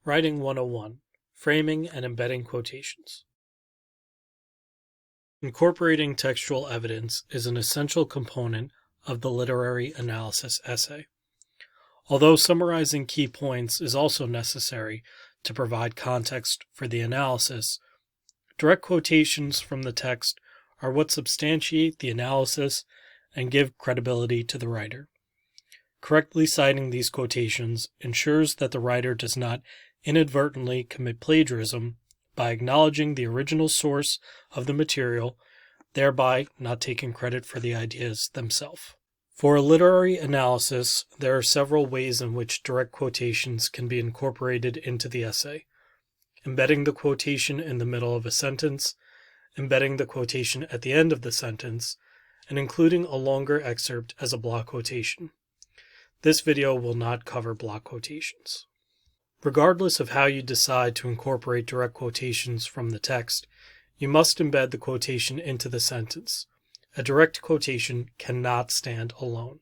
Writing 101, Framing and Embedding Quotations. Incorporating textual evidence is an essential component of the literary analysis essay. Although summarizing key points is also necessary to provide context for the analysis, direct quotations from the text are what substantiate the analysis and give credibility to the writer. Correctly citing these quotations ensures that the writer does not inadvertently commit plagiarism by acknowledging the original source of the material, thereby not taking credit for the ideas themselves. For a literary analysis, there are several ways in which direct quotations can be incorporated into the essay: embedding the quotation in the middle of a sentence, embedding the quotation at the end of the sentence, and including a longer excerpt as a block quotation. This video will not cover block quotations. Regardless of how you decide to incorporate direct quotations from the text, you must embed the quotation into the sentence. A direct quotation cannot stand alone.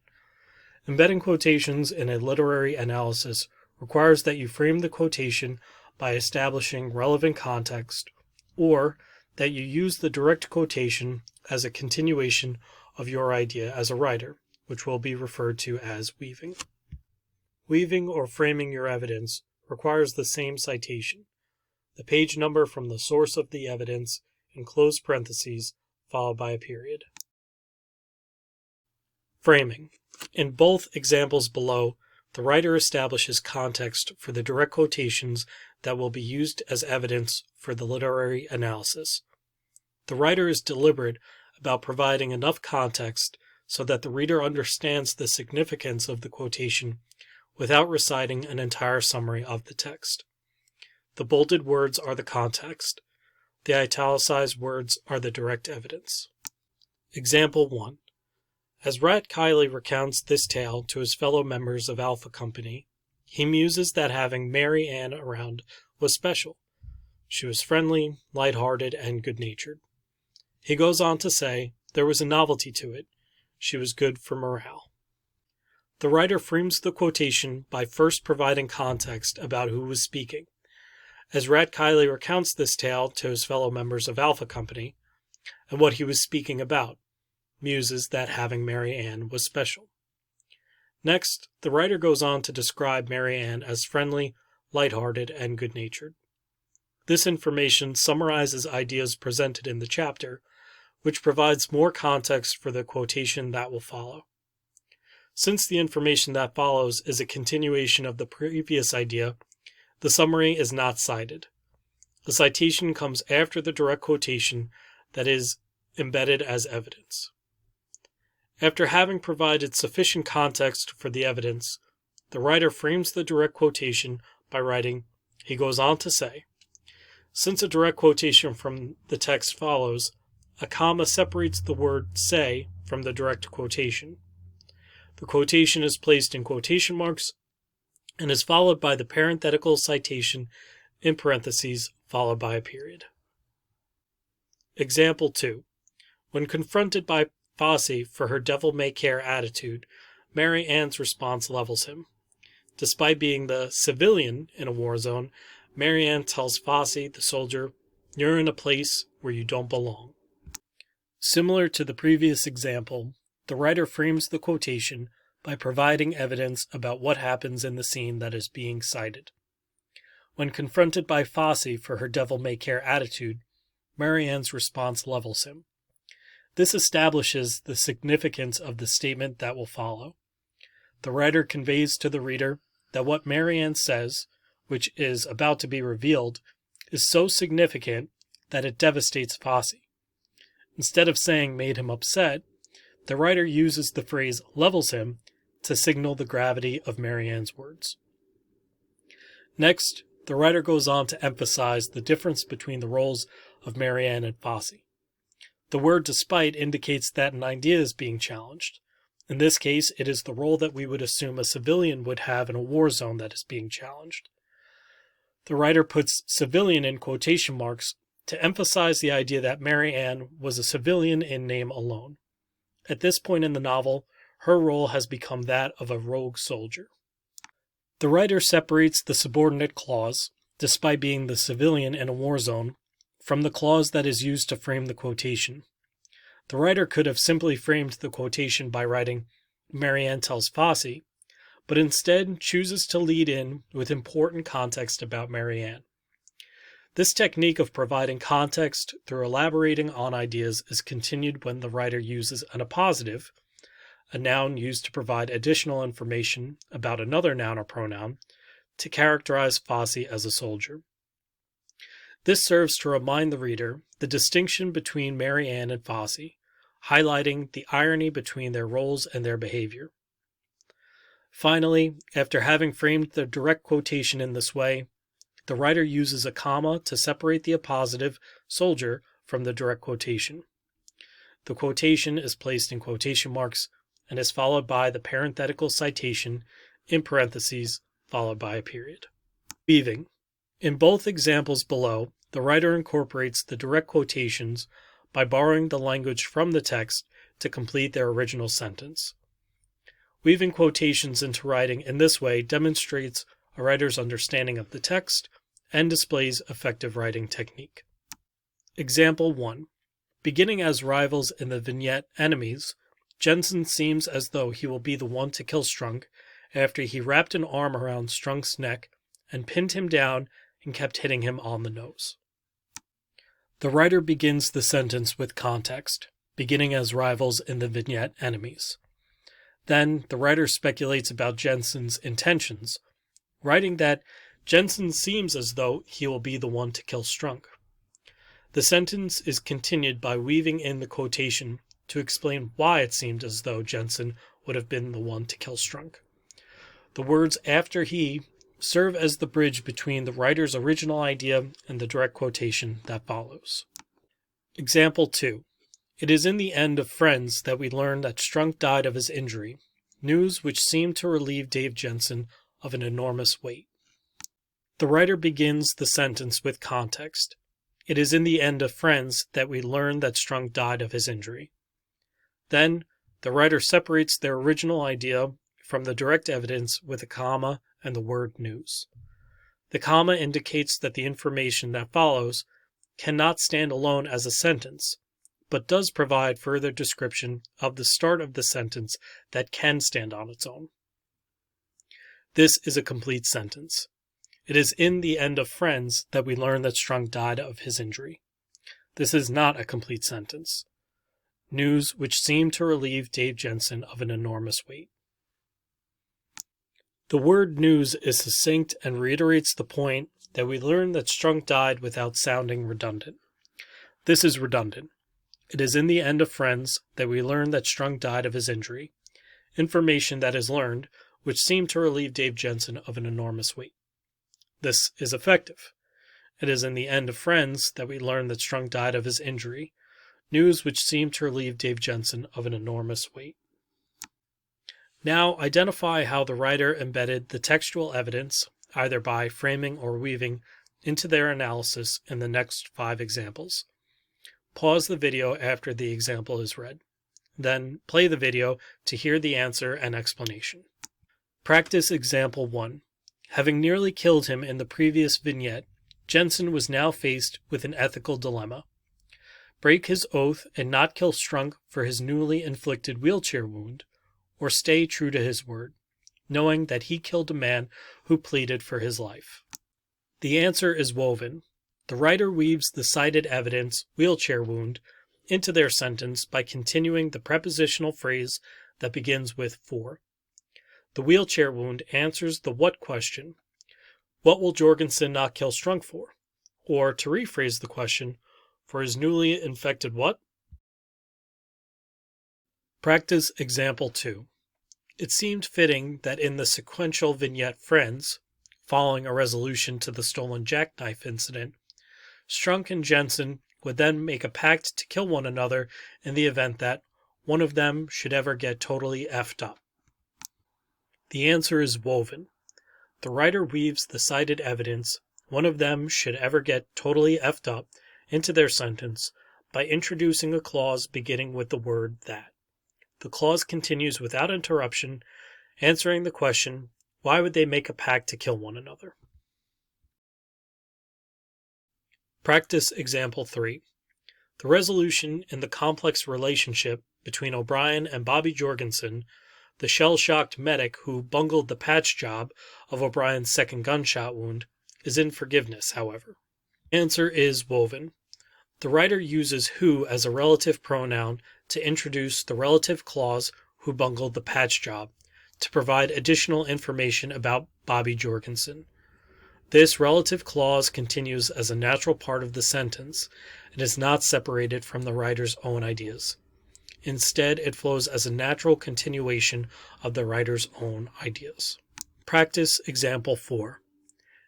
Embedding quotations in a literary analysis requires that you frame the quotation by establishing relevant context, or that you use the direct quotation as a continuation of your idea as a writer, which will be referred to as weaving. Weaving or framing your evidence requires the same citation, the page number from the source of the evidence in closed parentheses followed by a period. Framing. In both examples below, the writer establishes context for the direct quotations that will be used as evidence for the literary analysis. The writer is deliberate about providing enough context so that the reader understands the significance of the quotation without reciting an entire summary of the text. The bolded words are the context. The italicized words are the direct evidence. Example 1. As Rat Kiley recounts this tale to his fellow members of Alpha Company, he muses that having Mary Ann around was special. She was friendly, light-hearted, and good-natured. He goes on to say there was a novelty to it. She was good for morale. The writer frames the quotation by first providing context about who was speaking. As Rat Kiley recounts this tale to his fellow members of Alpha Company, and what he was speaking about, muses that having Mary Ann was special. Next, the writer goes on to describe Mary Ann as friendly, light-hearted, and good-natured. This information summarizes ideas presented in the chapter, which provides more context for the quotation that will follow. Since the information that follows is a continuation of the previous idea, the summary is not cited. The citation comes after the direct quotation that is embedded as evidence. After having provided sufficient context for the evidence, the writer frames the direct quotation by writing, he goes on to say. Since a direct quotation from the text follows, a comma separates the word say from the direct quotation. The quotation is placed in quotation marks and is followed by the parenthetical citation in parentheses followed by a period. Example 2. When confronted by Fosse for her devil-may-care attitude, Mary Ann's response levels him. Despite being the civilian in a war zone, Mary Ann tells Fosse, the soldier, "You're in a place where you don't belong." Similar to the previous example, the writer frames the quotation by providing evidence about what happens in the scene that is being cited. When confronted by Fosse for her devil-may-care attitude, Mary Ann's response levels him. This establishes the significance of the statement that will follow. The writer conveys to the reader that what Mary Ann says, which is about to be revealed, is so significant that it devastates Fosse. Instead of saying made him upset, the writer uses the phrase levels him to signal the gravity of Mary Ann's words. Next, the writer goes on to emphasize the difference between the roles of Mary Ann and Fosse. The word despite indicates that an idea is being challenged. In this case, it is the role that we would assume a civilian would have in a war zone that is being challenged. The writer puts civilian in quotation marks to emphasize the idea that Mary Ann was a civilian in name alone. At this point in the novel, her role has become that of a rogue soldier. The writer separates the subordinate clause, despite being the civilian in a war zone, from the clause that is used to frame the quotation. The writer could have simply framed the quotation by writing, "Marianne tells Fosse," but instead chooses to lead in with important context about Marianne. This technique of providing context through elaborating on ideas is continued when the writer uses an appositive, a noun used to provide additional information about another noun or pronoun, to characterize Fosse as a soldier. This serves to remind the reader the distinction between Marianne and Fosse, highlighting the irony between their roles and their behavior. Finally, after having framed the direct quotation in this way, the writer uses a comma to separate the appositive soldier from the direct quotation. The quotation is placed in quotation marks and is followed by the parenthetical citation in parentheses followed by a period. Weaving. In both examples below, the writer incorporates the direct quotations by borrowing the language from the text to complete their original sentence. Weaving quotations into writing in this way demonstrates a writer's understanding of the text and displays effective writing technique. Example 1. Beginning as rivals in the vignette Enemies, Jensen seems as though he will be the one to kill Strunk after he wrapped an arm around Strunk's neck and pinned him down and kept hitting him on the nose. The writer begins the sentence with context, beginning as rivals in the vignette Enemies. Then the writer speculates about Jensen's intentions, writing that Jensen seems as though he will be the one to kill Strunk. The sentence is continued by weaving in the quotation to explain why it seemed as though Jensen would have been the one to kill Strunk. The words "after he" serve as the bridge between the writer's original idea and the direct quotation that follows. Example 2. It is in the end of Friends that we learn that Strunk died of his injury, news which seemed to relieve Dave Jensen of an enormous weight. The writer begins the sentence with context. It is in the end of Friends that we learn that Strunk died of his injury. Then, the writer separates their original idea from the direct evidence with a comma and the word news. The comma indicates that the information that follows cannot stand alone as a sentence, but does provide further description of the start of the sentence that can stand on its own. This is a complete sentence. It is in the end of Friends that we learn that Strunk died of his injury. This is not a complete sentence. News which seemed to relieve Dave Jensen of an enormous weight. The word news is succinct and reiterates the point that we learn that Strunk died without sounding redundant. This is redundant. It is in the end of Friends that we learn that Strunk died of his injury, information that is learned, which seemed to relieve Dave Jensen of an enormous weight. This is effective. It is in the end of Friends that we learn that Strunk died of his injury, news which seemed to relieve Dave Jensen of an enormous weight. Now identify how the writer embedded the textual evidence, either by framing or weaving, into their analysis in the next 5 examples. Pause the video after the example is read. Then play the video to hear the answer and explanation. Practice example 1. Having nearly killed him in the previous vignette, Jensen was now faced with an ethical dilemma. Break his oath and not kill Strunk for his newly inflicted wheelchair wound, or stay true to his word, knowing that he killed a man who pleaded for his life. The answer is woven. The writer weaves the cited evidence, wheelchair wound, into their sentence by continuing the prepositional phrase that begins with for. The wheelchair wound answers the what question. What will Jorgensen not kill Strunk for? Or, to rephrase the question, for his newly infected what? Practice example 2. It seemed fitting that in the sequential vignette Friends, following a resolution to the stolen jackknife incident, Strunk and Jensen would then make a pact to kill one another in the event that one of them should ever get totally effed up. The answer is woven. The writer weaves the cited evidence, one of them should ever get totally effed up, into their sentence by introducing a clause beginning with the word that. The clause continues without interruption, answering the question, Why would they make a pact to kill one another? Practice example 3. The resolution in the complex relationship between O'Brien and Bobby Jorgensen, the shell-shocked medic who bungled the patch job of O'Brien's second gunshot wound, is in forgiveness, however. The answer is woven. The writer uses who as a relative pronoun to introduce the relative clause who bungled the patch job to provide additional information about Bobby Jorgensen. This relative clause continues as a natural part of the sentence and is not separated from the writer's own ideas. Instead, it flows as a natural continuation of the writer's own ideas. Practice example 4.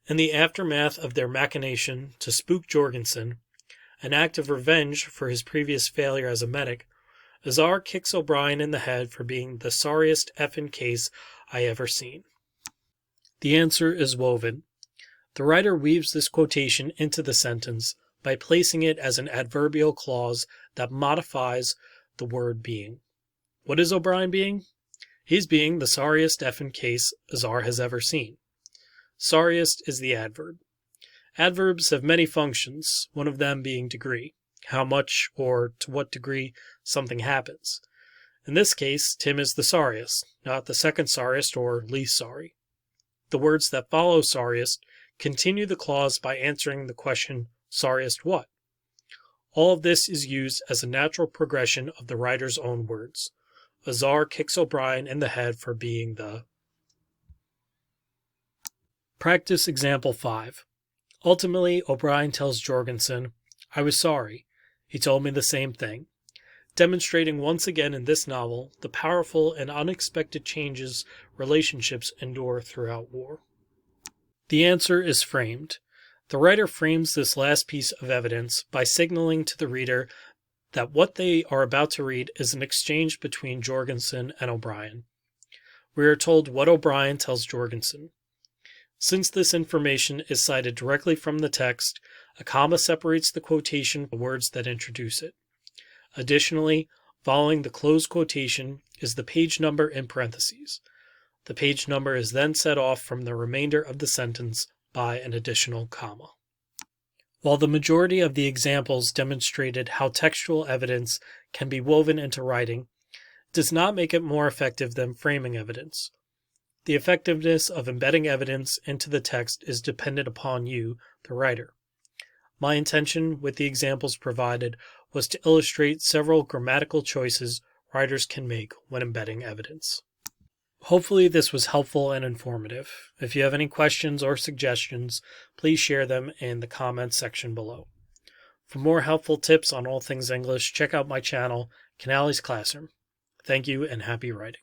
In the aftermath of their machination to spook Jorgensen, an act of revenge for his previous failure as a medic, Azar kicks O'Brien in the head for being the sorriest effing case I ever seen. The answer is woven. The writer weaves this quotation into the sentence by placing it as an adverbial clause that modifies the word being. What is O'Brien being? He's being the sorriest effing case Azar has ever seen. Sorriest is the adverb. Adverbs have many functions, one of them being degree, how much or to what degree something happens. In this case, Tim is the sorriest, not the second sorriest or least sorry. The words that follow sorriest continue the clause by answering the question, sorriest what? All of this is used as a natural progression of the writer's own words. Azar kicks O'Brien in the head for being the... Practice example 5. Ultimately, O'Brien tells Jorgensen, I was sorry. He told me the same thing, demonstrating once again in this novel the powerful and unexpected changes relationships endure throughout war. The answer is framed. The writer frames this last piece of evidence by signaling to the reader that what they are about to read is an exchange between Jorgensen and O'Brien. We are told what O'Brien tells Jorgensen. Since this information is cited directly from the text, a comma separates the quotation from the words that introduce it. Additionally, following the closed quotation is the page number in parentheses. The page number is then set off from the remainder of the sentence by an additional comma. While the majority of the examples demonstrated how textual evidence can be woven into writing, it does not make it more effective than framing evidence. The effectiveness of embedding evidence into the text is dependent upon you, the writer. My intention with the examples provided was to illustrate several grammatical choices writers can make when embedding evidence. Hopefully this was helpful and informative. If you have any questions or suggestions, please share them in the comments section below. For more helpful tips on all things English, check out my channel, Canales Classroom. Thank you and happy writing.